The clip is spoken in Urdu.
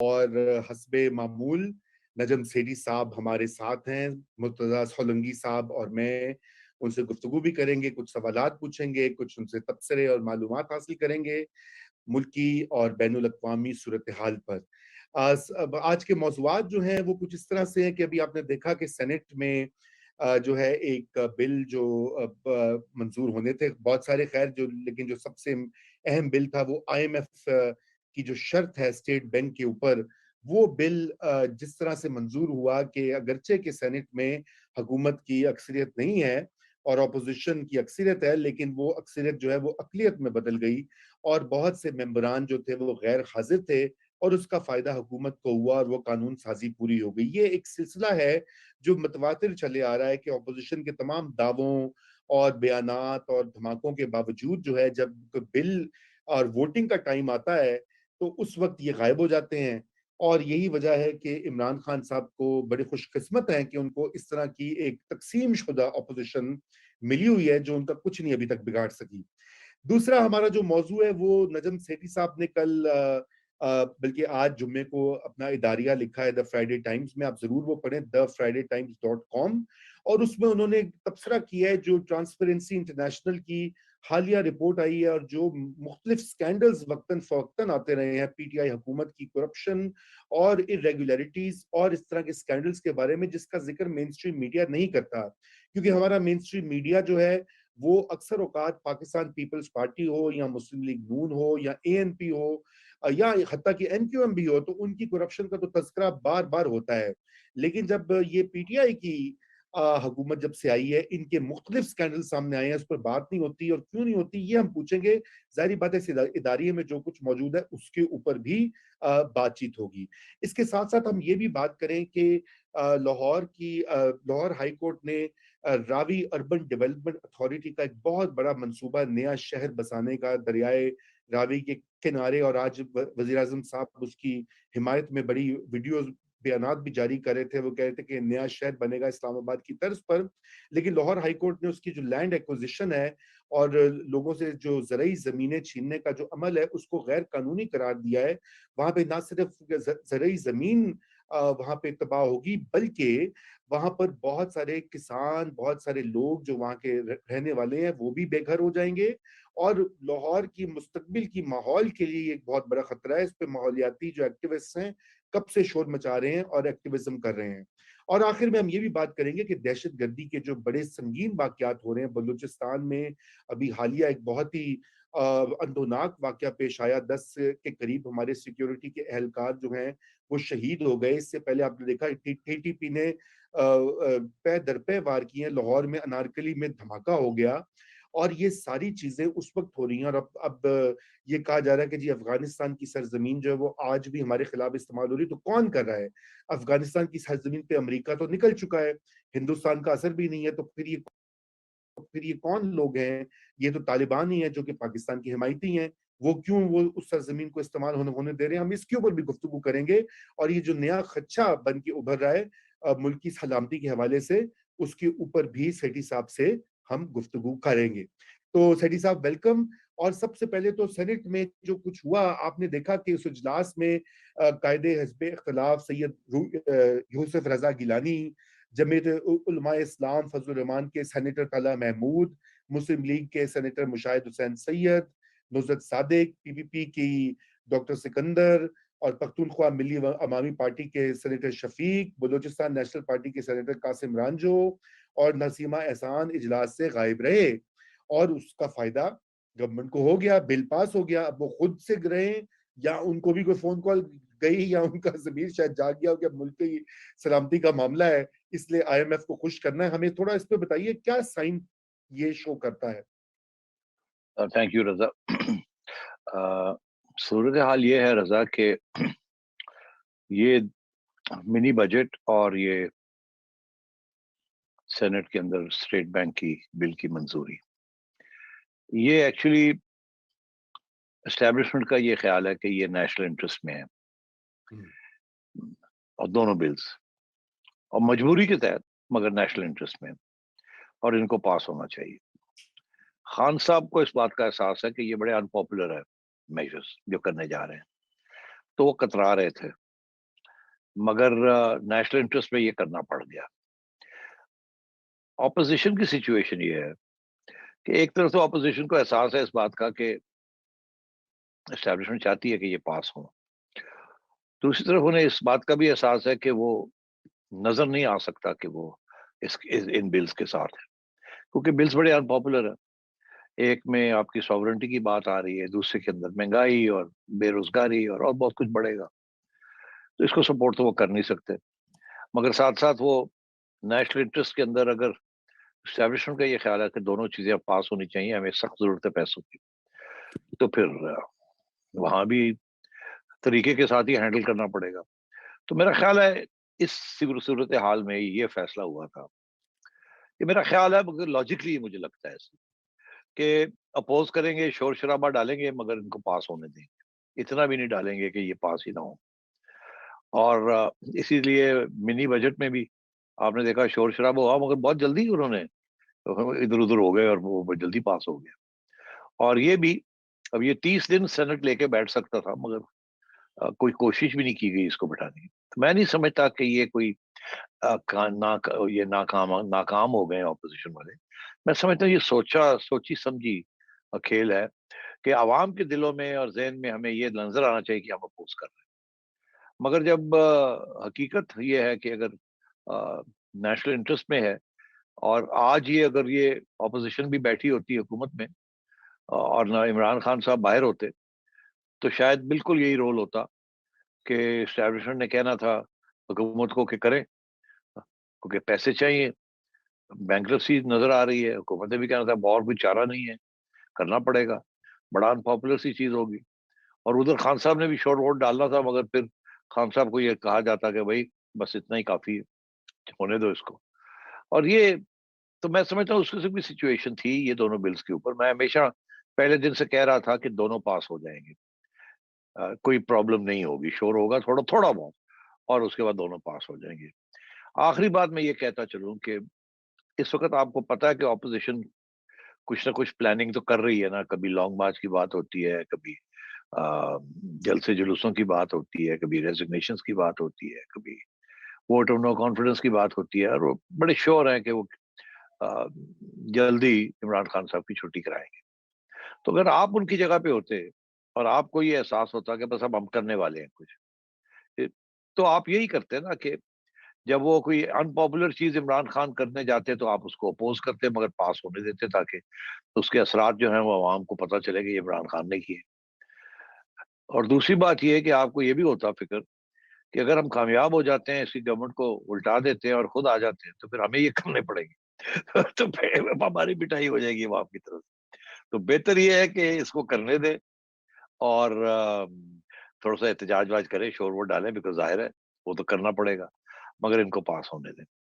اور حسب معمول نجم سیٹھی صاحب ہمارے ساتھ ہیں، مرتضیٰ سولنگی صاحب اور میں ان سے گفتگو بھی کریں گے، کچھ سوالات پوچھیں گے، کچھ ان سے تبصرے اور معلومات حاصل کریں گے ملکی اور بین الاقوامی صورتحال پر۔ آج کے موضوعات جو ہیں وہ کچھ اس طرح سے ہیں کہ ابھی آپ نے دیکھا کہ سینٹ میں جو ہے ایک بل جو منظور ہونے تھے بہت سارے، خیر لیکن جو سب سے اہم بل تھا وہ آئی ایم ایف کی جو شرط ہے اسٹیٹ بینک کے اوپر، وہ بل جس طرح سے منظور ہوا کہ اگرچہ کہ سینٹ میں حکومت کی اکثریت نہیں ہے اور اپوزیشن کی اکثریت ہے، لیکن وہ اکثریت جو ہے وہ اقلیت میں بدل گئی اور بہت سے ممبران جو تھے وہ غیر حاضر تھے اور اس کا فائدہ حکومت کو ہوا اور وہ قانون سازی پوری ہو گئی۔ یہ ایک سلسلہ ہے جو متواتر چلے آ رہا ہے کہ اپوزیشن کے تمام دعووں اور بیانات اور دھماکوں کے باوجود جو ہے جب بل اور ووٹنگ کا ٹائم آتا ہے تو اس وقت یہ غائب ہو جاتے ہیں، اور یہی وجہ ہے کہ عمران خان صاحب کو بڑے خوش قسمت ہیں کہ ان کو اس طرح کی ایک تقسیم شدہ اپوزیشن ملی ہوئی ہے جو ان کا کچھ نہیں ابھی تک بگاڑ سکی۔ دوسرا ہمارا جو موضوع ہے وہ نجم سیٹھی صاحب نے کل بلکہ آج جمعے کو اپنا اداریہ لکھا ہے دا فرائیڈے ٹائمز میں، آپ ضرور وہ پڑھیں thefridaytimes.com، اور اس میں انہوں نے تبصرہ کیا ہے جو ٹرانسپیرنسی انٹرنیشنل کی حالیہ رپورٹ آئی ہے اور جو مختلف سکینڈلز وقتاً فوقتاً آتے رہے ہیں پی ٹی آئی حکومت کی کرپشن اور irregularities اور اس طرح کے سکینڈلز کے بارے میں، جس کا ذکر مین سٹریم میڈیا نہیں کرتا، کیونکہ ہمارا مین سٹریم میڈیا جو ہے وہ اکثر اوقات پاکستان پیپلز پارٹی ہو یا مسلم لیگ نون ہو یا اے این پی ہو یا حتیٰ کہ این کیو ایم بھی ہو، تو ان کی کرپشن کا تو تذکرہ بار بار ہوتا ہے، لیکن جب یہ پی ٹی آئی کی حکومت جب سے آئی ہے ان کے مختلف سکینڈل سامنے آئے ہیں، اس پر بات نہیں ہوتی، اور کیوں نہیں ہوتی یہ ہم پوچھیں گے۔ ظاہری بات ہے اداریے میں جو کچھ موجود ہے اس کے اوپر بھی بات چیت ہوگی۔ اس کے ساتھ ساتھ ہم یہ بھی بات کریں کہ لاہور ہائی کورٹ نے راوی اربن ڈیولپمنٹ اتھارٹی کا ایک بہت بڑا منصوبہ نیا شہر بسانے کا دریائے راوی کے کنارے، اور آج وزیر اعظم صاحب اس کی حمایت میں بڑی ویڈیوز بیانات بھی جاری کر رہے تھے، وہ کہہ رہے تھے کہ نیا شہر بنے گا اسلام آباد کی طرز پر، لیکن لاہور ہائی کورٹ نے اس کی جو لینڈ ایکوزیشن ہے اور لوگوں سے جو زرعی زمینیں چھیننے کا جو عمل ہے اس کو غیر قانونی قرار دیا ہے۔ وہاں پہ نہ صرف زرعی زمین وہاں پہ تباہ ہوگی، بلکہ وہاں پر بہت سارے کسان، بہت سارے لوگ جو وہاں کے رہنے والے ہیں وہ بھی بے گھر ہو جائیں گے، اور لاہور کی مستقبل کی ماحول کے لیے یہ ایک بہت بڑا خطرہ ہے۔ اس پہ ماحولیاتی جو ایکٹیوسٹ ہیں کب سے شور مچا رہے ہیں اور ایکٹیوزم کر رہے ہیں۔ اور آخر میں ہم یہ بھی بات کریں گے کہ دہشت گردی کے جو بڑے سنگین واقعات ہو رہے ہیں بلوچستان میں، ابھی حالیہ ایک بہت ہی اندوناک واقعہ پیش آیا، 10 کے قریب ہمارے سیکیورٹی کے اہلکار جو ہیں وہ شہید ہو گئے۔ اس سے پہلے آپ نے دیکھا ٹی ٹی پی نے پے در پے وار کیے ہیں، لاہور میں انارکلی میں دھماکہ ہو گیا، اور یہ ساری چیزیں اس وقت ہو رہی ہیں، اور اب یہ کہا جا رہا ہے کہ جی افغانستان کی سرزمین جو ہے وہ آج بھی ہمارے خلاف استعمال ہو رہی ہے، تو کون کر رہا ہے؟ افغانستان کی سرزمین پہ امریکہ تو نکل چکا ہے، ہندوستان کا اثر بھی نہیں ہے، تو پھر یہ کون لوگ ہیں؟ یہ تو طالبان ہی ہیں جو کہ پاکستان کی حمایتی ہیں، وہ کیوں وہ اس سرزمین کو استعمال ہونے دے رہے ہیں؟ ہم اس کے اوپر بھی گفتگو کریں گے، اور یہ جو نیا خدشہ بن کے ابھر رہا ہے ملکی سلامتی کے حوالے سے، اس کے اوپر بھی سیٹھی صاحب سے ہم گفتگو کریں گے۔ تو سیٹھی صاحب ویلکم۔ اور سب سے پہلے تو سینٹ میں جو کچھ ہوا، آپ نے دیکھا کہ اس اجلاس میں قائد حزب اختلاف سید یوسف رضا گیلانی، جمعیت علماء اسلام فضل الرحمان کے سینیٹر طلحہ محمود، مسلم لیگ کے سینیٹر مشاہد حسین سید، نصرت صادق، پی پی پی کی ڈاکٹر سکندر، اور پختونخوا ملی عوامی پارٹی کے سینیٹر شفیق، بلوچستان نیشنل پارٹی کے سینیٹر قاسم رانجو اور نسیمہ احسان اجلاس سے غائب رہے، اور اس کا فائدہ گورنمنٹ کو ہو گیا، بل پاس ہو گیا۔ اب وہ خود سے رہے یا ان کو بھی کوئی فون کال گئی، یا ان کا ضمیر شاید جاگ گیا ہو کہ اب ملک کی سلامتی کا معاملہ ہے، اس لیے آئی ایم ایف کو خوش کرنا ہے۔ ہمیں تھوڑا اس پہ بتائیے کیا سائن یہ شو کرتا ہے؟ تھینک یو رضا۔ صورتحال یہ ہے رضا کہ یہ منی بجٹ اور یہ سینٹ کے اندر اسٹیٹ بینک کی بل کی منظوری، یہ ایکچولی اسٹیبلشمنٹ کا یہ خیال ہے کہ یہ نیشنل انٹرسٹ میں ہے، اور دونوں بلز اور مجبوری کے تحت مگر نیشنل انٹرسٹ میں، اور ان کو پاس ہونا چاہیے۔ خان صاحب کو اس بات کا احساس ہے کہ یہ بڑے انپاپولر ہے میجرز جو کرنے جا رہے ہیں، تو وہ کترا رہے تھے مگر نیشنل انٹرسٹ میں یہ کرنا پڑ گیا. اپوزیشن کی سچویشن یہ ہے کہ ایک طرف تو اپوزیشن کو احساس ہے اس بات کا کہ اسٹیبلشمنٹ چاہتی ہے کہ یہ پاس ہو، دوسری طرف انہیں اس بات کا بھی احساس ہے کہ وہ نظر نہیں آ سکتا کہ وہ ان بلز کے ساتھ ہے، کیونکہ بلز بڑے ان پاپولر ہیں. ایک میں آپ کی ساورنٹی کی بات آ رہی ہے، دوسرے کے اندر مہنگائی اور بے روزگاری اور بہت کچھ بڑھے گا، تو اس کو سپورٹ تو وہ کر نہیں سکتے. مگر ساتھ ساتھ وہ نیشنل انٹرسٹ کے اندر اگر اسٹیبلشمنٹ کا یہ خیال ہے کہ دونوں چیزیں اب پاس ہونی چاہیے، ہمیں سخت ضرورت ہے پیسوں کی، تو پھر وہاں بھی طریقے کے ساتھ ہی ہینڈل کرنا پڑے گا. تو میرا خیال ہے اس صورت حال میں یہ فیصلہ ہوا تھا. یہ میرا خیال ہے مگر لاجکلی مجھے لگتا ہے ایسے کہ اپوز کریں گے، شور شرابہ ڈالیں گے، مگر ان کو پاس ہونے دیں گے، اتنا بھی نہیں ڈالیں گے کہ یہ پاس ہی نہ ہو. اور اسی لیے منی بجٹ میں بھی آپ نے دیکھا شور شرابہ ہوا، مگر بہت جلدی انہوں نے ادھر ادھر ہو گئے اور وہ جلدی پاس ہو گیا. اور یہ بھی اب یہ 30 دن سینٹ لے کے بیٹھ سکتا تھا، مگر کوئی کوشش بھی نہیں کی گئی اس کو بٹھانے کی. میں نہیں سمجھتا کہ یہ کوئی یہ ناکام ہو گئے اپوزیشن والے. میں سمجھتا ہوں یہ سوچی سمجھی کھیل ہے کہ عوام کے دلوں میں اور ذہن میں ہمیں یہ نظر آنا چاہیے کہ ہم اپوز کر رہے ہیں. مگر جب حقیقت یہ ہے کہ اگر نیشنل انٹرسٹ میں ہے، اور آج یہ اگر یہ اپوزیشن بھی بیٹھی ہوتی حکومت میں اور نہ عمران خان صاحب باہر ہوتے، تو شاید بالکل یہی رول ہوتا کہ اسٹیبلشمنٹ نے کہنا تھا حکومت کو کہ کریں، کیونکہ پیسے چاہیے، بینکرپسی نظر آ رہی ہے، حکومت نے بھی کہنا تھا اور کوئی چارہ نہیں ہے، کرنا پڑے گا. بڑا ان پاپولر سی چیز ہوگی. اور ادھر خان صاحب نے بھی شورٹ ووٹ ڈالنا تھا، مگر پھر خان صاحب کو یہ کہا جاتا کہ بھائی بس اتنا ہی کافی ہے، ہونے دو اس کو. اور یہ تو میں سمجھتا ہوں اس کی بھی سچویشن تھی یہ دونوں بلز کے اوپر. میں ہمیشہ پہلے دن سے کہہ رہا تھا کہ دونوں پاس ہو جائیں گے، کوئی پرابلم نہیں ہوگی، شور ہوگا تھوڑا تھوڑا بہت، اور اس کے بعد دونوں پاس ہو جائیں گے. آخری بات میں یہ کہتا چلوں کہ اس وقت آپ کو پتا ہے کہ اپوزیشن کچھ نہ کچھ پلاننگ تو کر رہی ہے نا. کبھی لانگ مارچ کی بات ہوتی ہے، کبھی جلسے جلوسوں کی بات ہوتی ہے، کبھی ریزگنیشنز کی بات ہوتی ہے، کبھی ووٹ آف نو کانفیڈنس کی بات ہوتی ہے، اور وہ بڑے شور ہیں کہ وہ جلدی عمران خان صاحب کی چھٹی کرائیں گے. تو اگر آپ ان کی جگہ پہ ہوتے اور آپ کو یہ احساس ہوتا کہ بس اب ہم کرنے والے ہیں کچھ، تو آپ یہی کرتے نا کہ جب وہ کوئی ان پاپولر چیز عمران خان کرنے جاتے تو آپ اس کو اپوز کرتے، مگر پاس ہونے دیتے تاکہ اس کے اثرات جو ہیں وہ عوام کو پتہ چلے کہ یہ عمران خان نے کیے. اور دوسری بات یہ ہے کہ آپ کو یہ بھی ہوتا فکر کہ اگر ہم کامیاب ہو جاتے ہیں، اس کی گورنمنٹ کو الٹا دیتے ہیں اور خود آ جاتے ہیں، تو پھر ہمیں یہ کرنے پڑیں گے تو پھر ہماری پٹائی ہو جائے گی عوام کی طرف سے. تو بہتر یہ ہے کہ اس کو کرنے دیں اور تھوڑا سا احتجاج واج کریں، شور وور ڈالیں، بیکاز ظاہر ہے وہ تو کرنا پڑے گا، مگر ان کو پاس ہونے دیں.